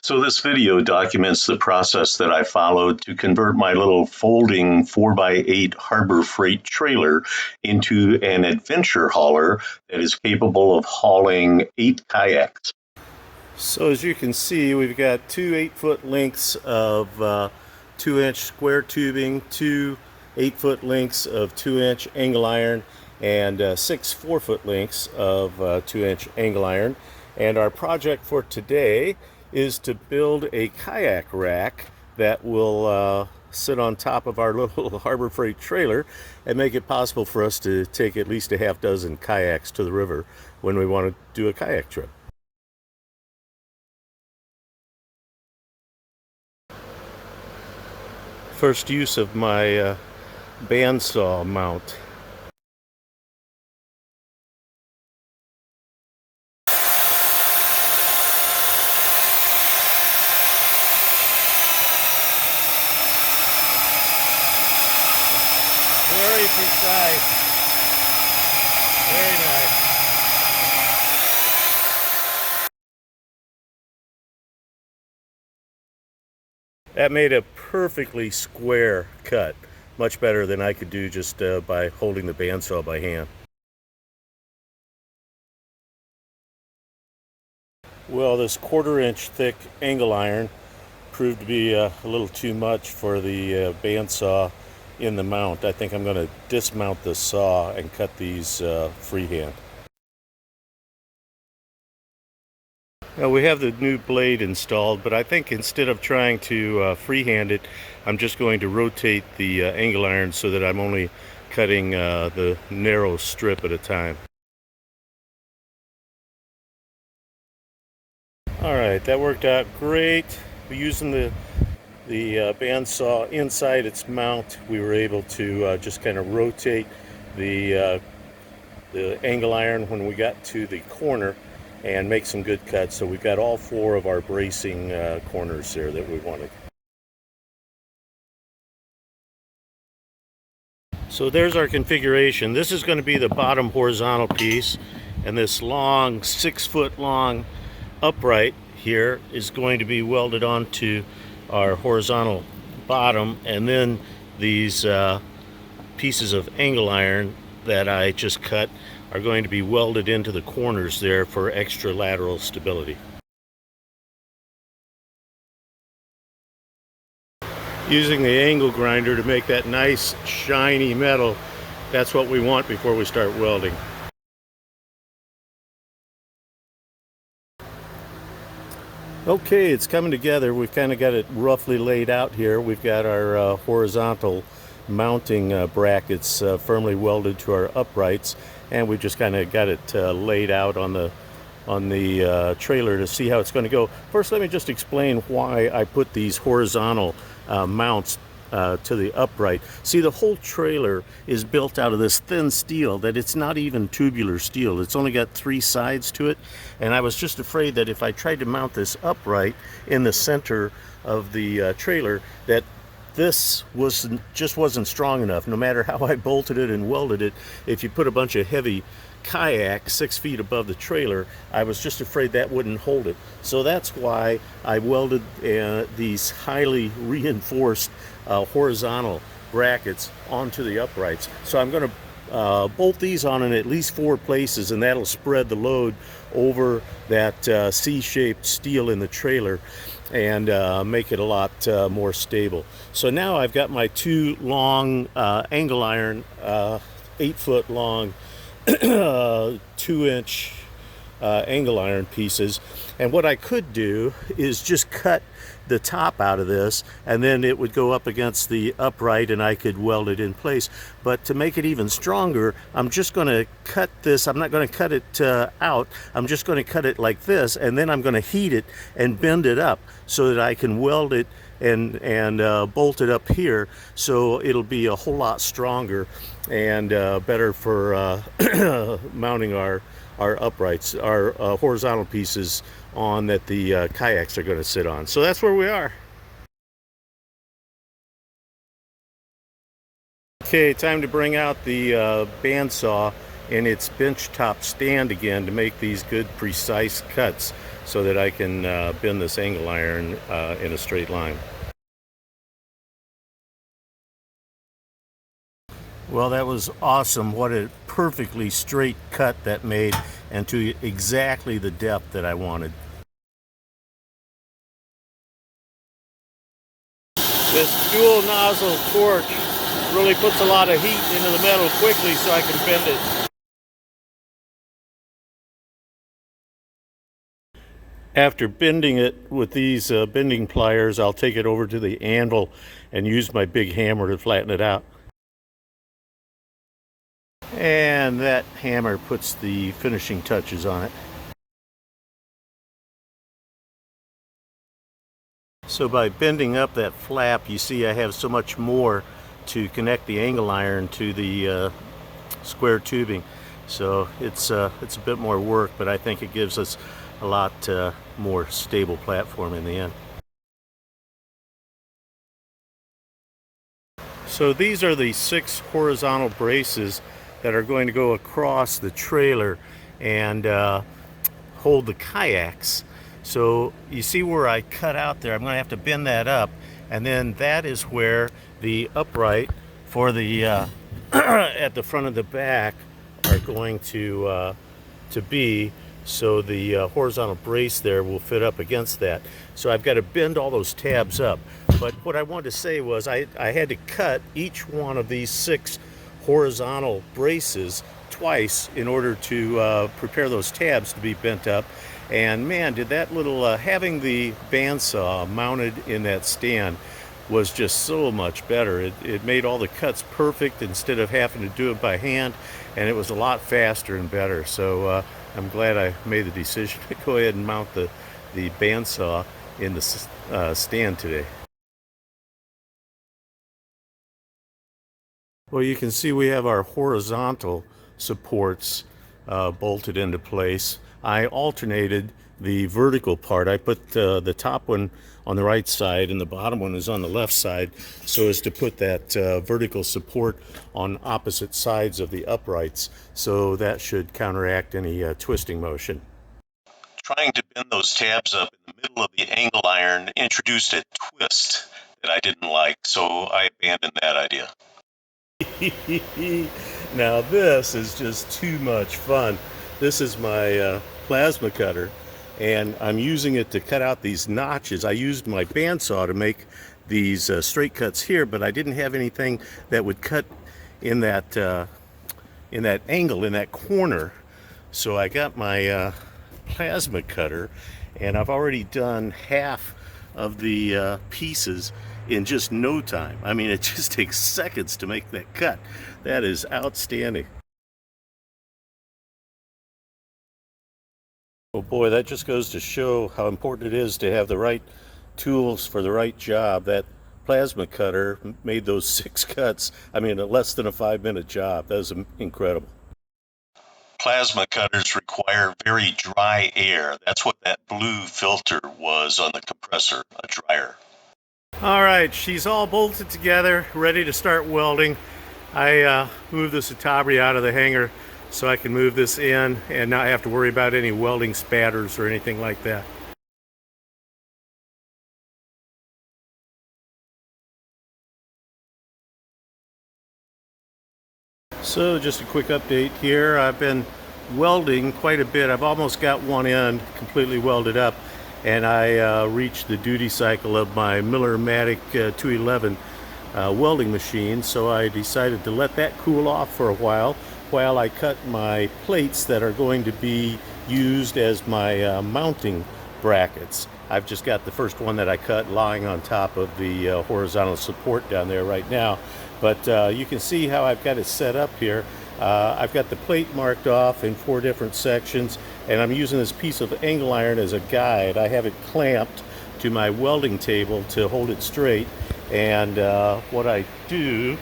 So this video documents the process that I followed to convert my little folding 4x8 Harbor Freight trailer into an adventure hauler that is capable of hauling 8 kayaks. So as you can see, we've got two 8-foot lengths of 2-inch square tubing, two 8-foot lengths of 2-inch angle iron, and 6 4-foot lengths of 2-inch angle iron. And our project for today is to build a kayak rack that will sit on top of our little Harbor Freight trailer and make it possible for us to take at least a half dozen kayaks to the river when we want to do a kayak trip. First use of my bandsaw mount. Very precise. Very nice. That made a perfectly square cut, much better than I could do just by holding the bandsaw by hand. Well, this 1/4-inch thick angle iron proved to be a little too much for the bandsaw in the mount. I think I'm going to dismount the saw and cut these freehand. Now we have the new blade installed, but I think instead of trying to freehand it, I'm just going to rotate the angle iron so that I'm only cutting the narrow strip at a time. Alright, that worked out great. Using the bandsaw inside its mount, we were able to just kind of rotate the angle iron when we got to the corner and make some good cuts. So we've got all 4 of our bracing corners there that we wanted. So there's our configuration. This is going to be the bottom horizontal piece, and this long 6-foot long upright here is going to be welded onto our horizontal bottom, and then these pieces of angle iron that I just cut are going to be welded into the corners there for extra lateral stability. Using the angle grinder to make that nice shiny metal, that's what we want before we start welding. Okay, it's coming together. We've kind of got it roughly laid out here. We've got our horizontal mounting brackets firmly welded to our uprights, and we just kind of got it laid out on the trailer to see how it's going to go. First, let me just explain why I put these horizontal mounts to the upright. See, the whole trailer is built out of this thin steel that it's not even tubular steel. It's only got 3 sides to it, and I was just afraid that if I tried to mount this upright in the center of the trailer, that this just wasn't strong enough. No matter how I bolted it and welded it, if you put a bunch of heavy kayak 6 feet above the trailer, I was just afraid that wouldn't hold it. So that's why I welded these highly reinforced horizontal brackets onto the uprights. So I'm going to bolt these on in at least 4 places, and that'll spread the load over that C-shaped steel in the trailer and make it a lot more stable. So now I've got my 2 long angle iron 8-foot long 2-inch angle iron pieces, and what I could do is just cut the top out of this, and then it would go up against the upright and I could weld it in place. But to make it even stronger, I'm just going to cut this. I'm not going to cut it out. I'm just going to cut it like this, and then I'm going to heat it and bend it up so that I can weld it and bolt it up here, so it'll be a whole lot stronger and better for mounting our uprights, our horizontal pieces on that the kayaks are going to sit on. So that's where we are. Okay, time to bring out the bandsaw in its benchtop stand again to make these good precise cuts. so that I can bend this angle iron in a straight line. Well, that was awesome. What a perfectly straight cut that made, and to exactly the depth that I wanted. This dual nozzle torch really puts a lot of heat into the metal quickly so I can bend it. After bending it with these bending pliers, I'll take it over to the anvil and use my big hammer to flatten it out. And that hammer puts the finishing touches on it. So by bending up that flap, you see I have so much more to connect the angle iron to the square tubing. So it's a bit more work, but I think it gives us a lot more stable platform in the end. So these are the 6 horizontal braces that are going to go across the trailer and hold the kayaks. So you see where I cut out there, I'm going to have to bend that up, and then that is where the upright for the at the front of the back are going to be. So the horizontal brace there will fit up against that. So I've got to bend all those tabs up. But what I wanted to say was I had to cut each one of these 6 horizontal braces twice in order to prepare those tabs to be bent up. And man, did that little having the bandsaw mounted in that stand was just so much better. It made all the cuts perfect instead of having to do it by hand, and it was a lot faster and better. So I'm glad I made the decision to go ahead and mount the bandsaw in the stand today. Well, you can see we have our horizontal supports bolted into place. I alternated the vertical part. I put the top one on the right side and the bottom one is on the left side, so as to put that vertical support on opposite sides of the uprights. So that should counteract any twisting motion. Trying to bend those tabs up in the middle of the angle iron introduced a twist that I didn't like, so I abandoned that idea. Now this is just too much fun. This is my plasma cutter, and I'm using it to cut out these notches. I used my bandsaw to make these straight cuts here, but I didn't have anything that would cut in that angle, in that corner. So I got my plasma cutter, and I've already done half of the pieces in just no time. I mean, it just takes seconds to make that cut. That is outstanding. Oh boy, that just goes to show how important it is to have the right tools for the right job. That plasma cutter made those 6 cuts, I mean, in less than a 5-minute job. That was incredible. Plasma cutters require very dry air. That's what that blue filter was on the compressor, a dryer. All right, she's all bolted together, ready to start welding. I moved the Satabri out of the hanger so I can move this in and not have to worry about any welding spatters or anything like that. So just a quick update here. I've been welding quite a bit. I've almost got one end completely welded up, and I reached the duty cycle of my Miller-Matic 211 welding machine, so I decided to let that cool off for a while I cut my plates that are going to be used as my mounting brackets. I've just got the first one that I cut lying on top of the horizontal support down there right now, but you can see how I've got it set up here. I've got the plate marked off in 4 different sections, and I'm using this piece of angle iron as a guide. I have it clamped to my welding table to hold it straight, and what I do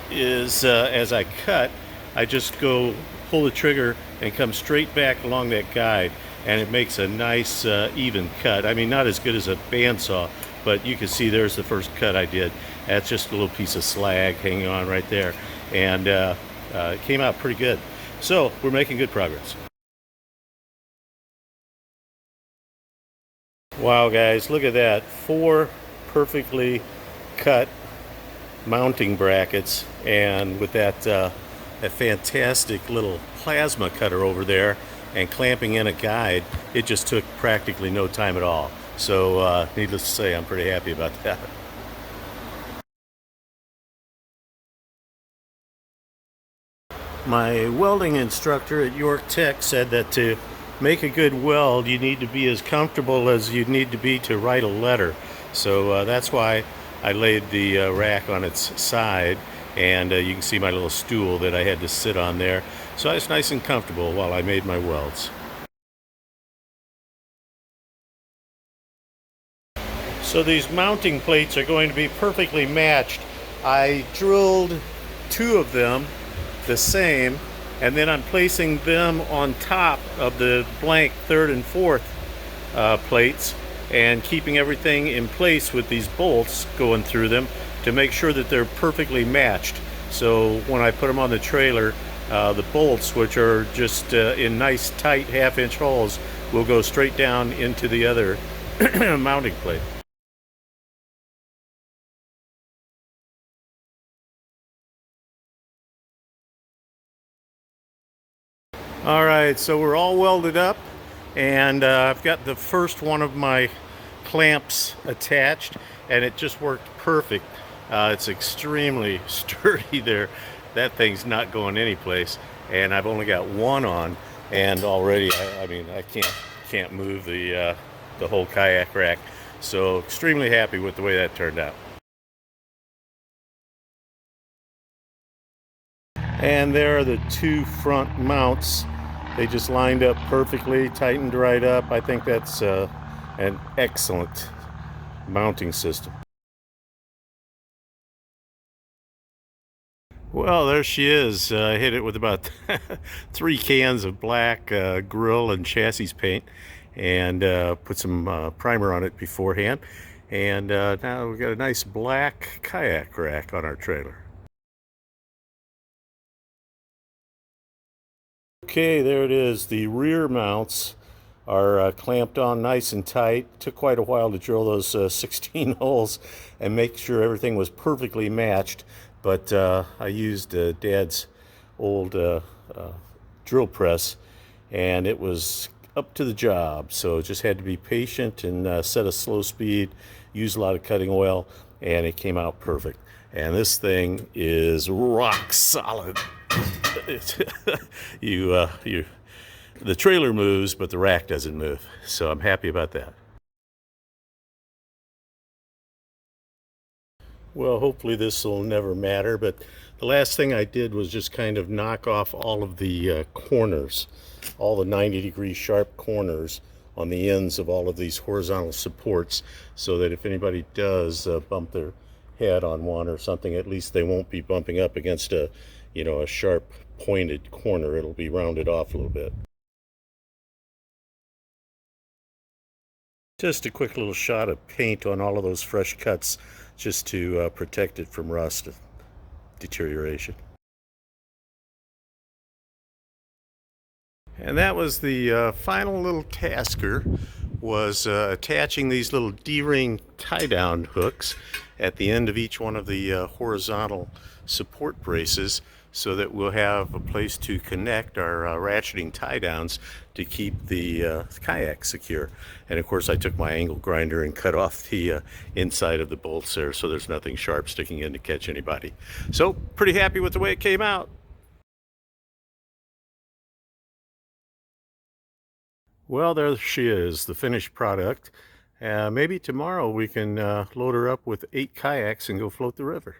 is as I cut, I just go pull the trigger and come straight back along that guide, and it makes a nice even cut. I mean, not as good as a bandsaw, but you can see there's the first cut I did. That's just a little piece of slag hanging on right there, and it came out pretty good. So we're making good progress. Wow, guys, look at that. 4 perfectly cut mounting brackets, and with that fantastic little plasma cutter over there and clamping in a guide, it just took practically no time at all. So needless to say, I'm pretty happy about that. My welding instructor at York Tech said that to make a good weld, you need to be as comfortable as you need to be to write a letter. So that's why I laid the rack on its side, and you can see my little stool that I had to sit on there. So I was nice and comfortable while I made my welds. So these mounting plates are going to be perfectly matched. I drilled 2 of them the same, and then I'm placing them on top of the blank 3rd and 4th plates and keeping everything in place with these bolts going through them to make sure that they're perfectly matched. So when I put them on the trailer, the bolts, which are just in nice tight 1/2-inch holes, will go straight down into the other mounting plate. All right, so we're all welded up, and I've got the first one of my clamps attached, and it just worked perfect. It's extremely sturdy there. That thing's not going anyplace, and I've only got one on, and already, I mean, I can't move the whole kayak rack. So extremely happy with the way that turned out. And there are the 2 front mounts. They just lined up perfectly, tightened right up. I think that's an excellent mounting system. Well, there she is. I hit it with about 3 cans of black grill and chassis paint, and put some primer on it beforehand. And now we've got a nice black kayak rack on our trailer. Okay, there it is. The rear mounts are clamped on nice and tight. Took quite a while to drill those 16 holes and make sure everything was perfectly matched, but I used Dad's old drill press, and it was up to the job. So just had to be patient and set a slow speed, use a lot of cutting oil, and it came out perfect. And this thing is rock solid. The trailer moves, but the rack doesn't move. So I'm happy about that. Well, hopefully this will never matter, but the last thing I did was just kind of knock off all of the corners, all the 90-degree sharp corners on the ends of all of these horizontal supports, so that if anybody does bump their head on one or something, at least they won't be bumping up against a sharp pointed corner. It'll be rounded off a little bit. Just a quick little shot of paint on all of those fresh cuts, just to protect it from rust and deterioration. And that was the final little tasker, was attaching these little D-ring tie-down hooks at the end of each one of the horizontal support braces, so that we'll have a place to connect our ratcheting tie-downs to keep the kayak secure. And of course I took my angle grinder and cut off the inside of the bolts there, so there's nothing sharp sticking in to catch anybody. So pretty happy with the way it came out. Well, there she is, the finished product. Maybe tomorrow we can load her up with 8 kayaks and go float the river.